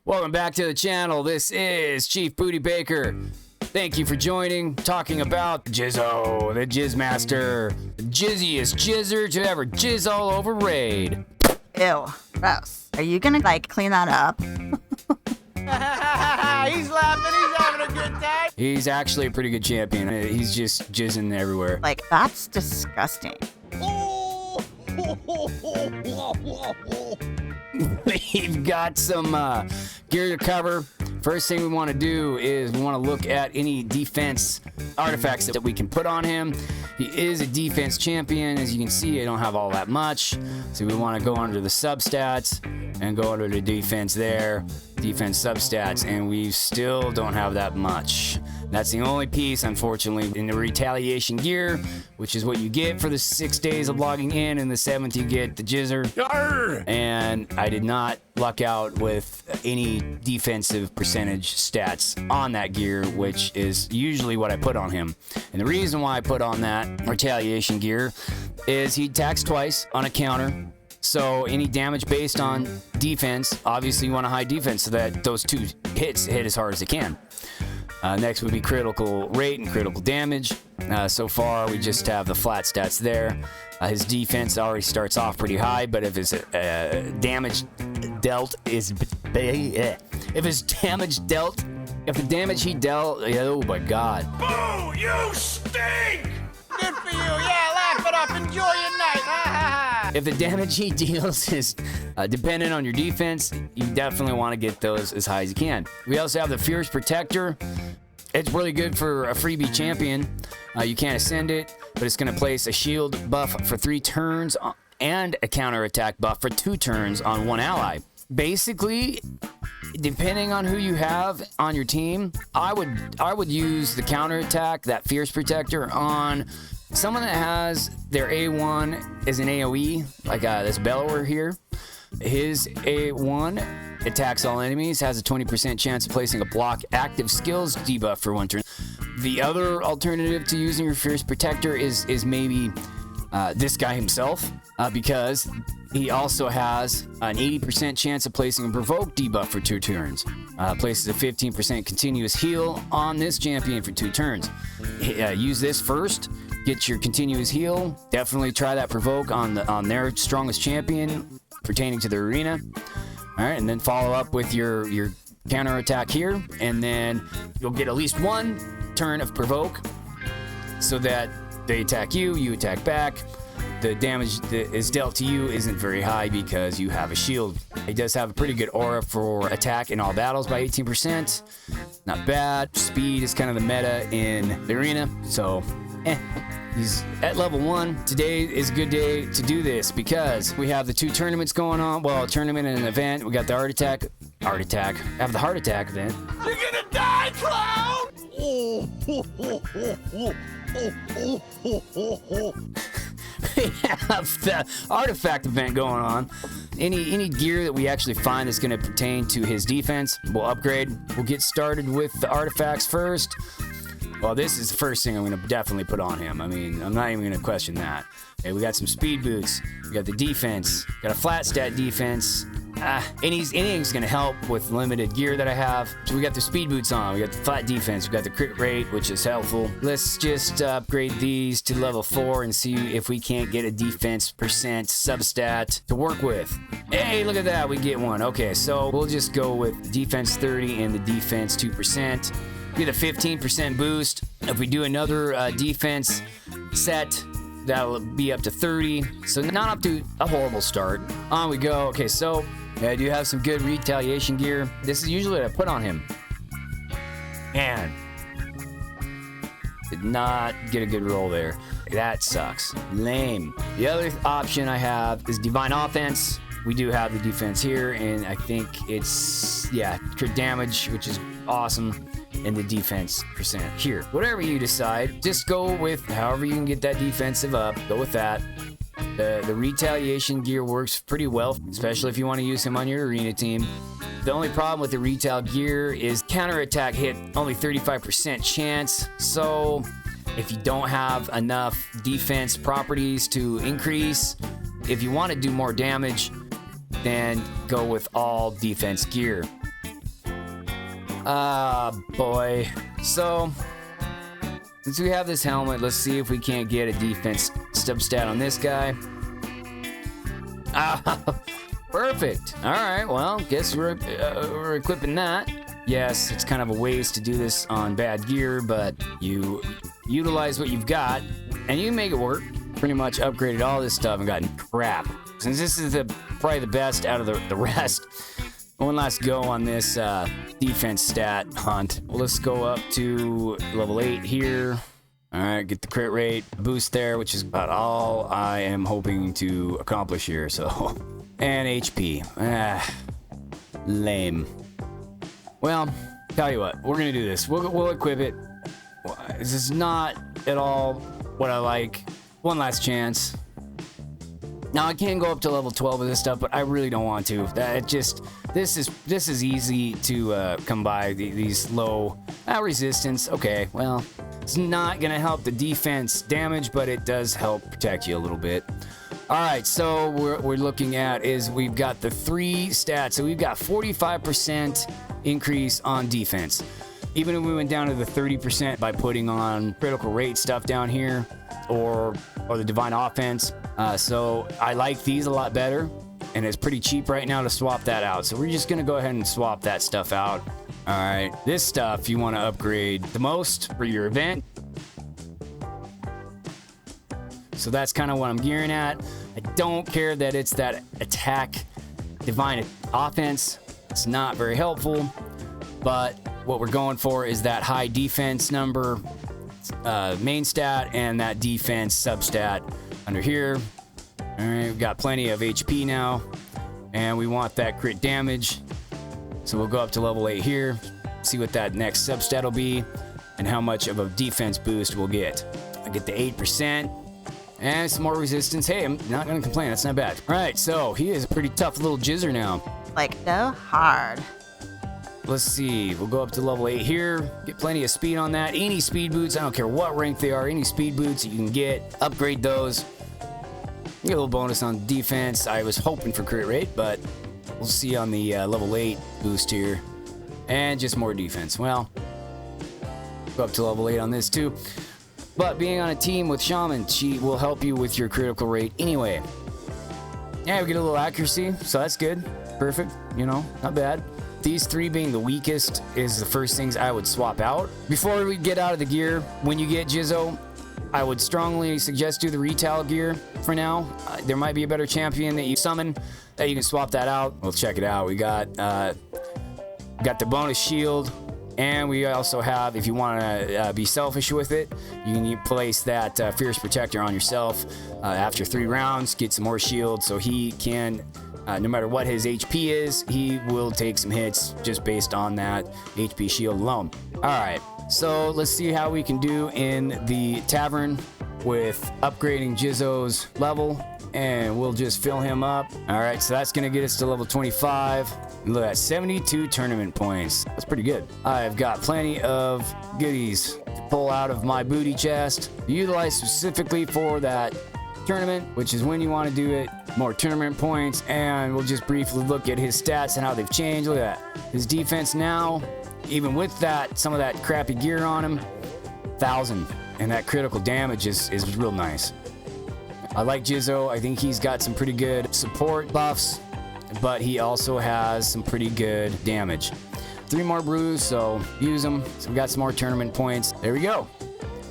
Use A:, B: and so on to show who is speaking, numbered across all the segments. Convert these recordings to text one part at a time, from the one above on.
A: Welcome back to the channel. This is Chief Booty Baker. Thank you for joining, talking about Jizoh, the Jizzmaster, the jizziest jizzer to ever jizz all over raid.
B: Ew, gross. Are you gonna, like, clean that up?
C: He's laughing, he's having a good time.
A: He's actually a pretty good champion. He's just jizzing everywhere.
B: Like, that's disgusting.
A: We've got some gear to cover. First thing we want to do is we want to look at any defense artifacts that we can put on him. He is a defense champion. As you can see, I don't have all that much. So we want to go under the substats and go under the defense there, defense substats, and we still don't have that much. That's the only piece, unfortunately, in the Retaliation Gear, which is what you get for the 6 days of logging in, and the 7th you get the Jizzer. And I did not luck out with any defensive percentage stats on that gear, which is usually what I put on him. And the reason why I put on that Retaliation Gear is he attacks twice on a counter. So any damage based on defense, obviously you want a high defense so that those two hits hit as hard as they can. Next would be critical rate and critical damage. So far, we just have the flat stats there. His defense already starts off pretty high, but if his damage dealt is... If his damage dealt... If the damage he dealt... Oh my god.
C: Boo! You stink! Good for you, yeah, laugh it up, enjoy your night, ha ha ha!
A: If the damage he deals is dependent on your defense, you definitely want to get those as high as you can. We also have the Fierce Protector. It's really good for a freebie champion. You can't ascend it, but it's going to place a shield buff for 3 turns and a counterattack buff for 2 turns on one ally. Basically, depending on who you have on your team, I would use the counterattack, that Fierce Protector, on someone that has their A1 is an AoE, like this Bellower here. His A1 attacks all enemies, has a 20% chance of placing a block active skills debuff for 1 turn. The other alternative to using your Fierce Protector is maybe this guy himself, because he also has an 80% chance of placing a provoke debuff for 2 turns. Places a 15% continuous heal on this champion for 2 turns. Use this first, get your continuous heal. Definitely try that provoke on their strongest champion pertaining to the arena. All right, and then follow up with your counter attack here, and then you'll get at least 1 turn of provoke, so that they attack you, you attack back. The damage that is dealt to you isn't very high because you have a shield. He does have a pretty good aura for attack in all battles by 18%. Not bad. Speed is kind of the meta in the arena, so he's at level 1. Today is a good day to do this because we have the 2 tournaments going on. Well, a tournament and an event. We got the Art Attack. I have the Heart Attack event.
C: You're gonna die, clown!
A: We have the artifact event going on. Any gear that we actually find that's going to pertain to his defense, we'll upgrade. We'll get started with the artifacts first. Well, this is the first thing I'm going to definitely put on him. I mean, I'm not even going to question that. Okay, we got some speed boots. We got the defense. Got a flat stat defense. Anything's going to help with limited gear that I have. So we got the speed boots on. We got the flat defense. We got the crit rate, which is helpful. Let's just upgrade these to level 4 and see if we can't get a defense percent substat to work with. Hey, look at that. We get 1. Okay, so we'll just go with defense 30 and the defense 2%. Get a 15% boost. If we do another defense set, that'll be up to 30. So not up to a horrible start. On we go. Okay, so I do have some good retaliation gear. This is usually what I put on him. Man, did not get a good roll there. That sucks. Lame. The other option I have is Divine Offense. We do have the defense here, and I think it's, yeah, crit damage, which is awesome. And the defense percent here. Whatever you decide, just go with however you can get that defensive up. Go with that. The retaliation gear works pretty well, especially if you want to use him on your arena team. The only problem with the retail gear is counterattack hit only 35% chance. So if you don't have enough defense properties to increase, if you want to do more damage, then go with all defense gear. Boy. So, since we have this helmet, let's see if we can't get a defense substat on this guy. Perfect. All right, well, guess we're equipping that. Yes, it's kind of a waste to do this on bad gear, but you utilize what you've got, and you make it work. Pretty much upgraded all this stuff and gotten crap. Since this is probably the best out of the rest, one last go on this defense stat hunt. Well, let's go up to level 8 here. All right, get the crit rate boost there, which is about all I am hoping to accomplish here. So, and HP. Lame. Well, tell you what, we're gonna do this. We'll equip it. This is not at all what I like. One last chance. Now I can go up to level 12 of this stuff, but I really don't want to. This is easy to come by. These low resistance. Okay, well, it's not gonna help the defense damage, but it does help protect you a little bit. All right, so we're looking at is we've got the 3 stats. So we've got 45% increase on defense. Even if we went down to the 30% by putting on critical rate stuff down here, or the divine offense. So I like these a lot better, and it's pretty cheap right now to swap that out. So we're just gonna go ahead and swap that stuff out. All right, this stuff you want to upgrade the most for your event. So that's kind of what I'm gearing at. I don't care that it's that attack divine offense. It's not very helpful, but what we're going for is that high defense number, main stat, and that defense substat under here. All right, we've got plenty of HP now, and we want that crit damage. So we'll go up to level 8 here, see what that next substat will be, and how much of a defense boost we'll get. I get the 8%. And some more resistance. Hey, I'm not going to complain. That's not bad. All right, so he is a pretty tough little Jizzer now.
B: Like, so hard.
A: Let's see. We'll go up to level 8 here. Get plenty of speed on that. Any speed boots, I don't care what rank they are. Any speed boots that you can get, upgrade those. Get a little bonus on defense. I was hoping for crit rate, but we'll see on the level 8 boost here. And just more defense. Well, go up to level 8 on this too. But being on a team with Shaman, she will help you with your critical rate anyway. Yeah, we get a little accuracy, so that's good. Perfect, you know, not bad. These 3 being the weakest is the first things I would swap out. Before we get out of the gear, when you get Jizoh, I would strongly suggest do the Retail gear for now. There might be a better champion that you summon that you can swap that out. We'll check it out. We got the bonus shield. And we also have, if you want to be selfish with it, you can place that Fierce Protector on yourself after 3 rounds, get some more shield, so he can, no matter what his HP is, he will take some hits just based on that HP shield alone. All right, so let's see how we can do in the tavern with upgrading Jizoh's level, and we'll just fill him up. All right, so that's going to get us to level 25. Look at that, 72 tournament points. That's pretty good. I've got plenty of goodies to pull out of my booty chest, utilize specifically for that tournament, which is when you want to do it. More tournament points, and we'll just briefly look at his stats and how they've changed. Look at that. His defense now, even with that, some of that crappy gear on him, 1,000. And that critical damage is real nice. I like Jizoh. I think he's got some pretty good support buffs, but he also has some pretty good damage. 3 more brews, so use them. So we got some more tournament points. There we go.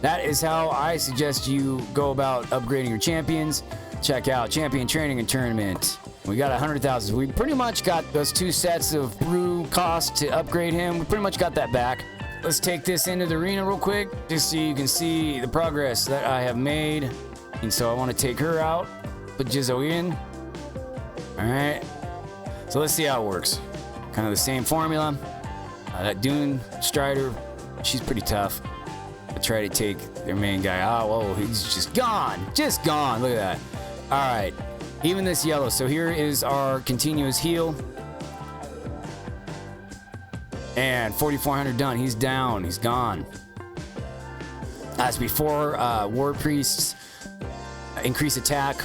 A: That is how I suggest you go about upgrading your champions. Check out Champion Training and Tournament. We got 100,000. We pretty much got those 2 sets of brew cost to upgrade him. We pretty much got that back. Let's take this into the arena real quick, just so you can see the progress that I have made. And so I want to take her out, put Jizoh in. All right. So let's see how it works. Kind of the same formula. That Dune Strider, she's pretty tough. I try to take their main guy. Oh, whoa, he's just gone. Just gone. Look at that. All right. Even this yellow. So here is our continuous heal. And 4,400 done. He's down. He's gone. As before, War Priests increase attack.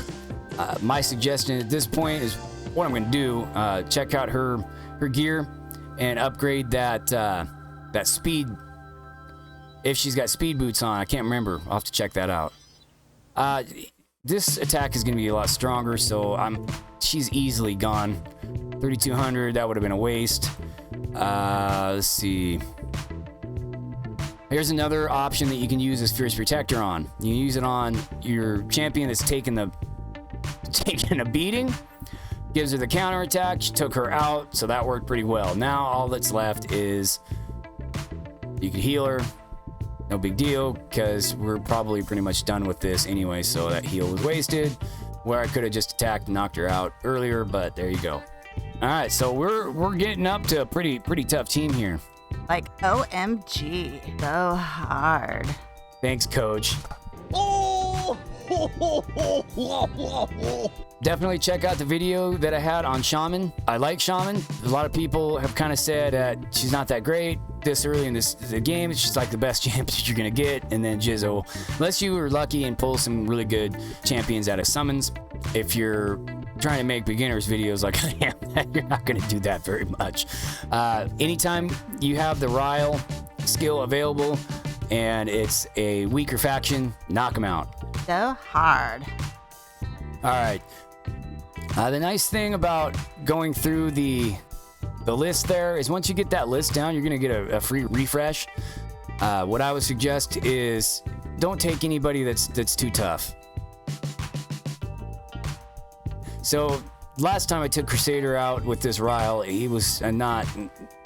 A: My suggestion at this point is what I'm going to do. Check out her gear. and upgrade that that speed. If she's got speed boots on, I can't remember. I'll have to check that out. This attack is going to be a lot stronger, so she's easily gone. 3,200, that would have been a waste. Let's see. Here's another option that you can use as Fierce Protector on. You can use it on your champion that's taking a beating. Gives her the counter attack. She took her out, so that worked pretty well. Now all that's left is you can heal her. No big deal, because we're probably pretty much done with this anyway, so that heal was wasted. Where I could have just attacked and knocked her out earlier, but there you go. All right, so we're getting up to a pretty tough team here.
B: Like, OMG. So hard.
A: Thanks, coach.
C: Oh!
A: Definitely check out the video that I had on Shaman. I like Shaman. A lot of people have kind of said that she's not that great this early in the game. It's just like the best champion you're going to get. And then Jizoh, unless you were lucky and pull some really good champions out of summons. If you're trying to make beginners videos like I am, you're not going to do that very much. Anytime you have the Ryle skill available and it's a weaker faction, knock them out.
B: So hard.
A: All right. The nice thing about going through the list there is once you get that list down, you're going to get a free refresh. What I would suggest is don't take anybody that's too tough. So last time I took Crusader out with this Ryle, he was not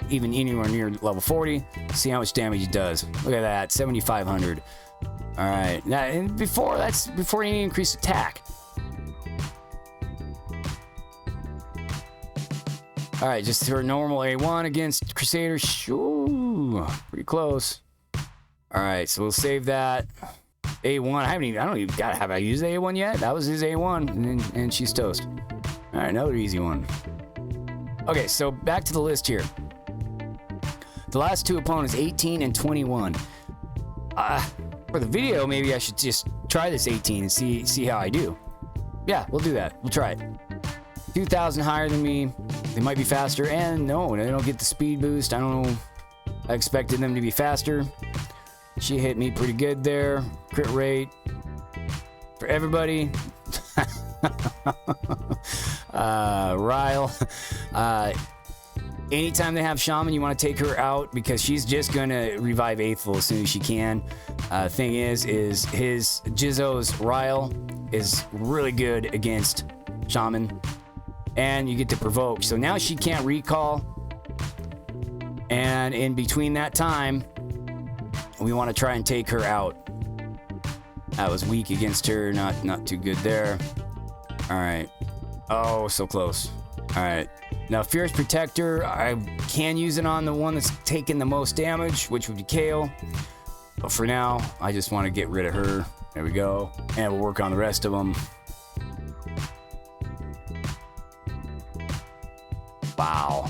A: even anywhere near level 40. See how much damage he does. Look at that, 7,500. All right. Now, and that's before any increased attack. All right, just her normal A1 against Crusader. Shoo, pretty close. All right, so we'll save that. A1. Have I used the A1 yet? That was his A1, and she's toast. All right, another easy one. Okay, so back to the list here. The last two opponents, 18 and 21. For the video, maybe I should just try this 18 and see how I do. Yeah, we'll do that. We'll try it. 2,000 higher than me. They might be faster, and no, they don't get the speed boost. I don't know. I expected them to be faster. She hit me pretty good there. Crit rate for everybody. Ryle. Anytime they have Shaman, you want to take her out because she's just going to revive 8th as soon as she can. Thing is his Jizoh's Ryle is really good against Shaman. And you get to provoke. So now she can't recall. And in between that time, we want to try and take her out. That was weak against her. Not too good there. All right. Oh, so close. All right. Now, Fierce Protector, I can use it on the one that's taking the most damage, which would be Kale. But for now, I just want to get rid of her. There we go. And we'll work on the rest of them. Wow.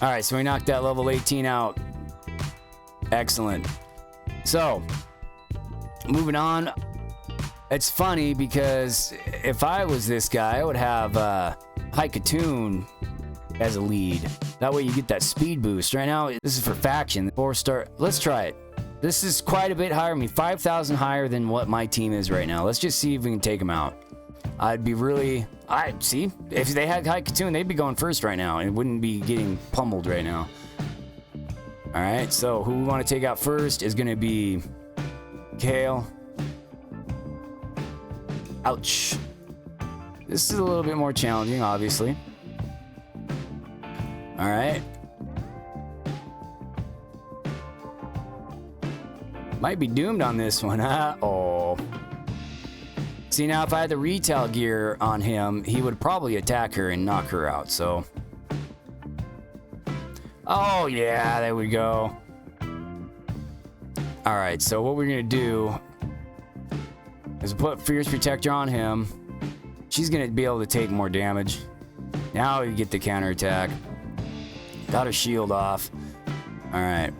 A: All right, so we knocked that level 18 out. Excellent. So, moving on. It's funny because if I was this guy, I would have Haikatoon as a lead. That way you get that speed boost. Right now, this is for faction. 4-star. Let's try it. This is quite a bit higher. I mean, 5,000 higher than what my team is right now. Let's just see if we can take them out. I'd see. If they had Haikatoon, they'd be going first right now and wouldn't be getting pummeled right now. All right, so who we want to take out first is going to be Kale. Ouch. This is a little bit more challenging, obviously. All right. Might be doomed on this one, huh? Oh. See, now if I had the Retaliation Gear on him, he would probably attack her and knock her out, so. Oh, yeah, there we go. All right, so what we're going to do is put Fierce Protector on him. She's going to be able to take more damage. Now we get the counterattack. Got her shield off. All right.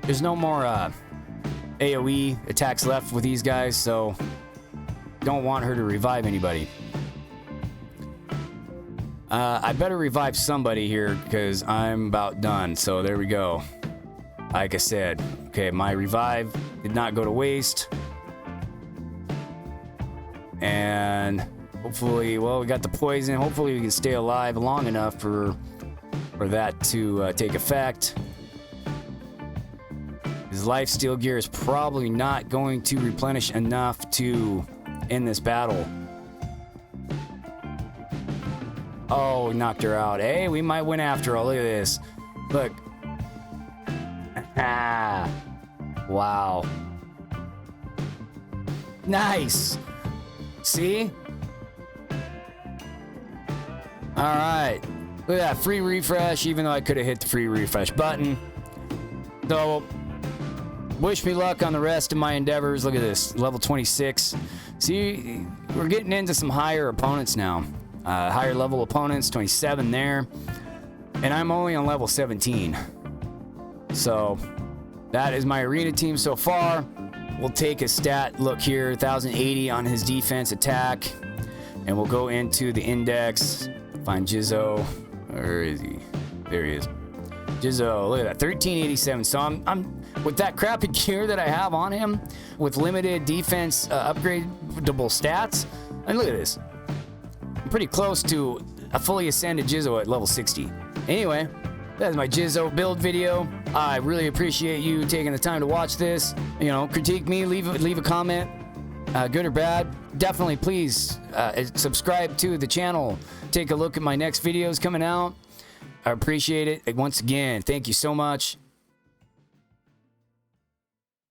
A: There's no more AoE attacks left with these guys, so don't want her to revive anybody. I better revive somebody here because I'm about done. So there we go. Like I said, okay, my revive did not go to waste. And hopefully, well, we got the poison. Hopefully we can stay alive long enough for that to take effect. His lifesteal gear is probably not going to replenish enough to end this battle. Oh, knocked her out. Hey, we might win after all. Look at this. Look. Ah. Wow. Nice. See? All right. Look at that. Free refresh, even though I could have hit the free refresh button. So, wish me luck on the rest of my endeavors. Look at this. Level 26. See, we're getting into some higher opponents now. Higher level opponents, 27 there. And I'm only on level 17. So, that is my arena team so far. We'll take a stat look here, 1,080 on his defense attack. And we'll go into the index. Find Jizoh. Where is he? There he is. Jizoh, look at that, 1387. So I'm with that crappy gear that I have on him, with limited defense upgradable stats. And look at this. I'm pretty close to a fully ascended Jizoh at level 60. Anyway, that's my Jizoh build video. I really appreciate you taking the time to watch this. You know, critique me, leave a comment, good or bad. Definitely, please subscribe to the channel. Take a look at my next videos coming out. I appreciate it. Once again, thank you so much.